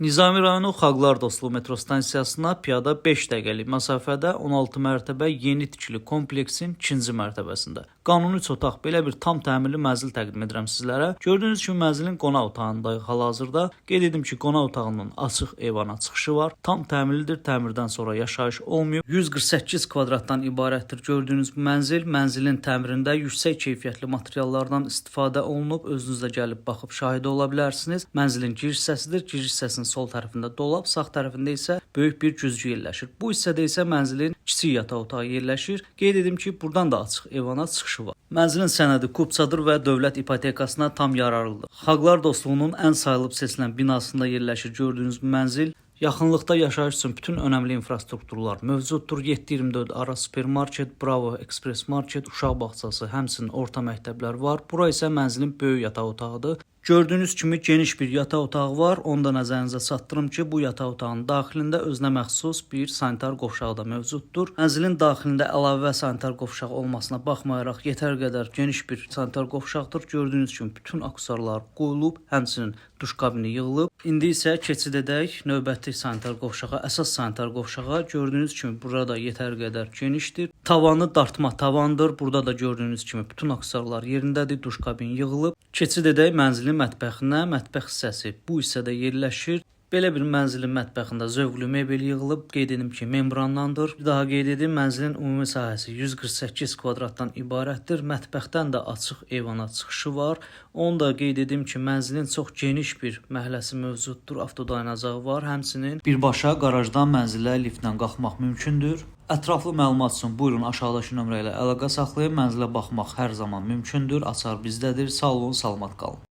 Nizami rayonu Xalqlar Dostluğu metro stansiyasına piyada 5 dəqiqəlik məsafədə 16 mərtəbə yeni tikili kompleksin 2-ci mərtəbəsində. Qanuni 3 otaq belə bir tam təmirli mənzil təqdim edirəm sizlərə. Gördüyünüz kimi mənzilin qonaq otağındayıq hal-hazırda. Qeyd edim ki, qonaq otağının açıq eyvana çıxışı var. Tam təmirlidir, təmirdən sonra yaşayış olmuyor. 148 kvadratdan ibarətdir gördüyünüz bu mənzil. Mənzilin təmirində yüksək keyfiyyətli materiallardan istifadə olunub. Özünüz də gəlib baxıb şahid ola bilərsiniz. Mənzilin giriş hissəsidir. Giriş hissəsinin sol tərəfində dolab, sağ tərəfində isə böyük bir güzgü yerləşir. Bu hissədə isə mənzilin kiçik yataq otağı yerləşir. Qeyd edim ki, buradan da açıq eyvana çıxışı var. Mənzilin sənədi kupçadır və dövlət ipotekasına tam yararlıdır. Xalqlar Dostluğunun ən sayılıb seçilən binasında yerləşir gördüyünüz bu mənzil. Yaxınlıqda yaşayış üçün bütün önəmli infrastrukturlar mövcuddur. 7/24 ara supermarket, Bravo Express Market, uşaq bağçası, həmçinin orta məktəblər var. Bura isə mənzilin böyük yataq otağıdır. Gördüyünüz kimi geniş bir yataq otağı var. Onu da nəzərinizə çatdırım ki, bu yataq otağının daxilində özünə məxsus bir sanitar qovşağı da mövcuddur. Mənzilin daxilində əlavə sanitar qovşağı olmasına baxmayaraq yetər qədər geniş bir sanitar qovşaqdır. Gördüyünüz kimi bütün aksessuarlar qoyulub, həmçinin duş kabini yığılıb. İndi isə keçid edək növbəti sanitar qovşağa, əsas sanitar qovşağa. Gördüyünüz kimi burada yetər qədər genişdir. Tavanı dartma tavandır. Burada da gördüyünüz kimi bütün aksessuarlar yerindədir. Duş kabini yığılıb. Keçid edək mənzilin mətbəxinə. Mətbəx hissəsi bu hissədə yerləşir. Belə bir mənzilin mətbəxində zövqlü mebel yığılıb. Qeyd edim ki, membrandandır. Bir daha qeyd edim, mənzilin ümumi sahəsi 148 kvadratdan ibarətdir. Mətbəxdən də açıq eyvana çıxışı var. Onu da qeyd edim ki, mənzilin çox geniş bir məhəlləsi mövcuddur. Avtodayanacağı var. Həmçinin birbaşa qarajdan mənzilə liftlə qalxmaq mümkündür. Ətraflı məlumat üçün buyurun aşağıdakı nömrə ilə əlaqə saxlayın. Mənzilə baxmaq hər zaman mümkündür. Açar bizdədir. Sağ olun, salamat qalın.